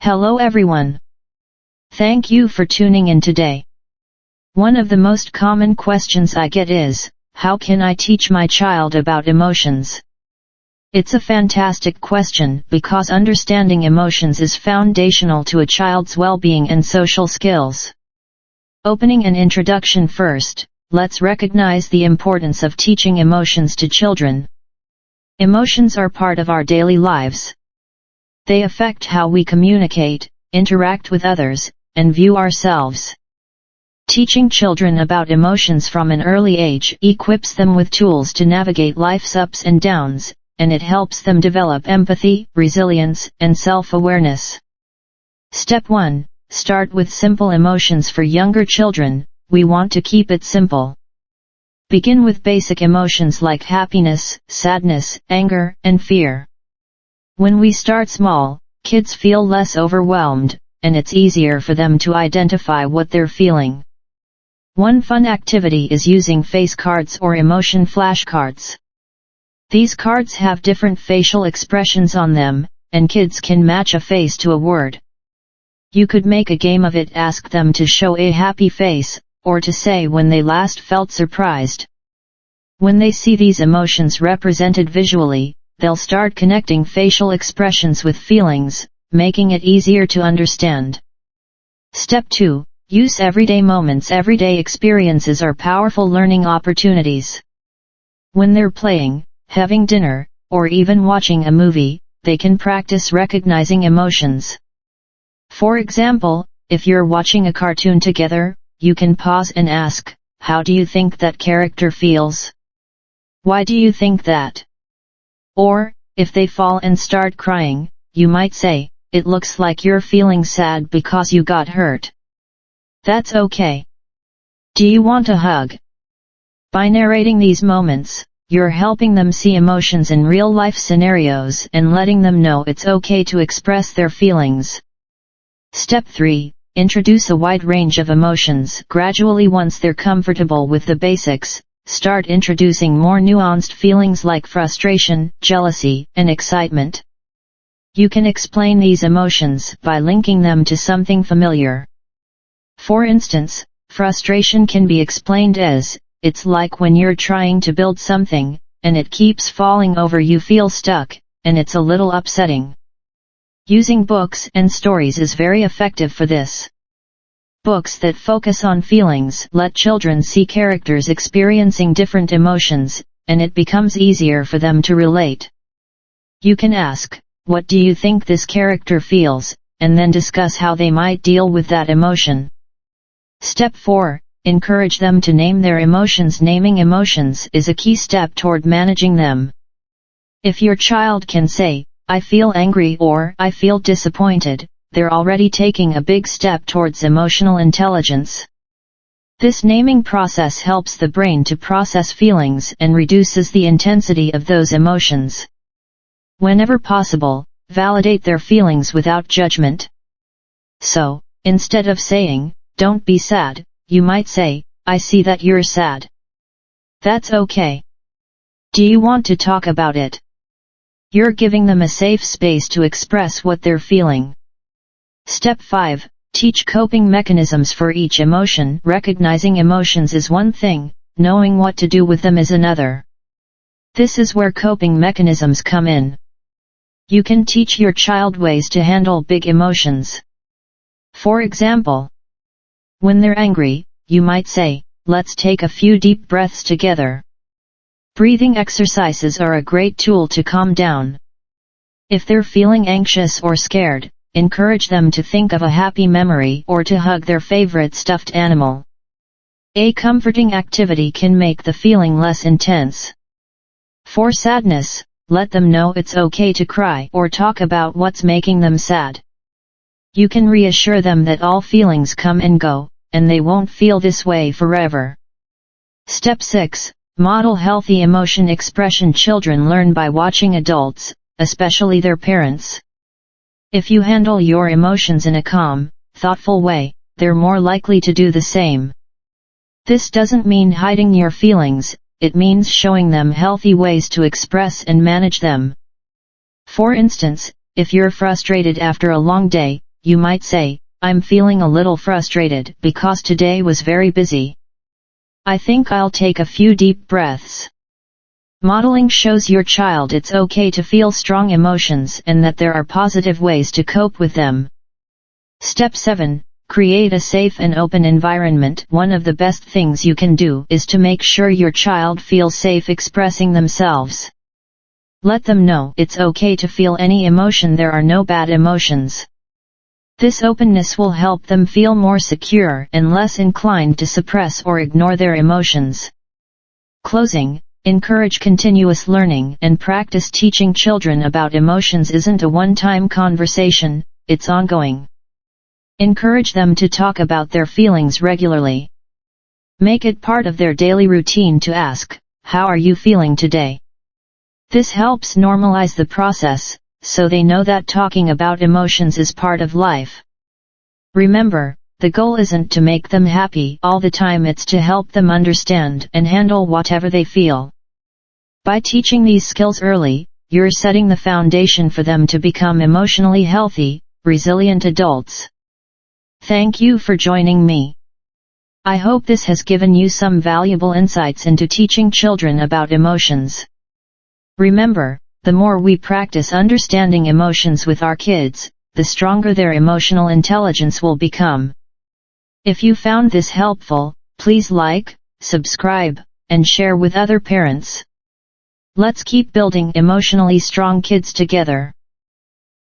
Hello everyone. Thank you for tuning in today. One of the most common questions I get is, how can I teach my child about emotions? It's a fantastic question because understanding emotions is foundational to a child's well-being and social skills. Opening an introduction first, let's recognize the importance of teaching emotions to children. Emotions are part of our daily lives. They affect how we communicate, interact with others, and view ourselves. Teaching children about emotions from an early age equips them with tools to navigate life's ups and downs, and it helps them develop empathy, resilience, and self-awareness. Step 1. Start with simple emotions for younger children. We want to keep it simple. Begin with basic emotions like happiness, sadness, anger, and fear. When we start small, kids feel less overwhelmed, and it's easier for them to identify what they're feeling. One fun activity is using face cards or emotion flashcards. These cards have different facial expressions on them, and kids can match a face to a word. You could make a game of it. Ask them to show a happy face, or to say when they last felt surprised. When they see these emotions represented visually, they'll start connecting facial expressions with feelings, making it easier to understand. Step 2. Use everyday moments. Everyday experiences are powerful learning opportunities. When they're playing, having dinner, or even watching a movie, they can practice recognizing emotions. For example, if you're watching a cartoon together, you can pause and ask, "How do you think that character feels? Why do you think that?" Or, if they fall and start crying, you might say, "It looks like you're feeling sad because you got hurt. That's okay. Do you want a hug?" By narrating these moments, you're helping them see emotions in real-life scenarios and letting them know it's okay to express their feelings. Step 3. Introduce a wide range of emotions. Gradually, once they're comfortable with the basics, start introducing more nuanced feelings like frustration, jealousy, and excitement. You can explain these emotions by linking them to something familiar. For instance, frustration can be explained as, "It's like when you're trying to build something, and it keeps falling over. You feel stuck, and it's a little upsetting." Using books and stories is very effective for this. Books that focus on feelings let children see characters experiencing different emotions, and it becomes easier for them to relate. You can ask, "What do you think this character feels?" and then discuss how they might deal with that emotion. Step 4. Encourage them to name their emotions. Naming emotions is a key step toward managing them. If your child can say, "I feel angry" or "I feel disappointed," they're already taking a big step towards emotional intelligence. This naming process helps the brain to process feelings and reduces the intensity of those emotions. Whenever possible, validate their feelings without judgment. So, instead of saying, "Don't be sad," you might say, "I see that you're sad. That's okay. Do you want to talk about it?" You're giving them a safe space to express what they're feeling. Step 5. Teach coping mechanisms for each emotion. Recognizing emotions is one thing, knowing what to do with them is another. This is where coping mechanisms come in. You can teach your child ways to handle big emotions. For example, when they're angry, you might say, "Let's take a few deep breaths together." Breathing exercises are a great tool to calm down. If they're feeling anxious or scared, encourage them to think of a happy memory or to hug their favorite stuffed animal. A comforting activity can make the feeling less intense. For sadness, let them know it's okay to cry or talk about what's making them sad. You can reassure them that all feelings come and go, and they won't feel this way forever. Step 6. Model healthy emotion expression. Children learn by watching adults, especially their parents. If you handle your emotions in a calm, thoughtful way, they're more likely to do the same. This doesn't mean hiding your feelings, it means showing them healthy ways to express and manage them. For instance, if you're frustrated after a long day, you might say, I'm feeling a little frustrated because today was very busy. I think I'll take a few deep breaths. Modeling shows your child it's okay to feel strong emotions and that there are positive ways to cope with them. Step 7. Create a safe and open environment. One of the best things you can do is to make sure your child feels safe expressing themselves. Let them know it's okay to feel any emotion, there are no bad emotions. This openness will help them feel more secure and less inclined to suppress or ignore their emotions. Closing. Encourage continuous learning and practice. Teaching children about emotions isn't a one-time conversation, it's ongoing. Encourage them to talk about their feelings regularly. Make it part of their daily routine to ask, "How are you feeling today?" This helps normalize the process, so they know that talking about emotions is part of life. Remember, the goal isn't to make them happy all the time, it's to help them understand and handle whatever they feel. By teaching these skills early, you're setting the foundation for them to become emotionally healthy, resilient adults. Thank you for joining me. I hope this has given you some valuable insights into teaching children about emotions. Remember, the more we practice understanding emotions with our kids, the stronger their emotional intelligence will become. If you found this helpful, please like, subscribe, and share with other parents. Let's keep building emotionally strong kids together.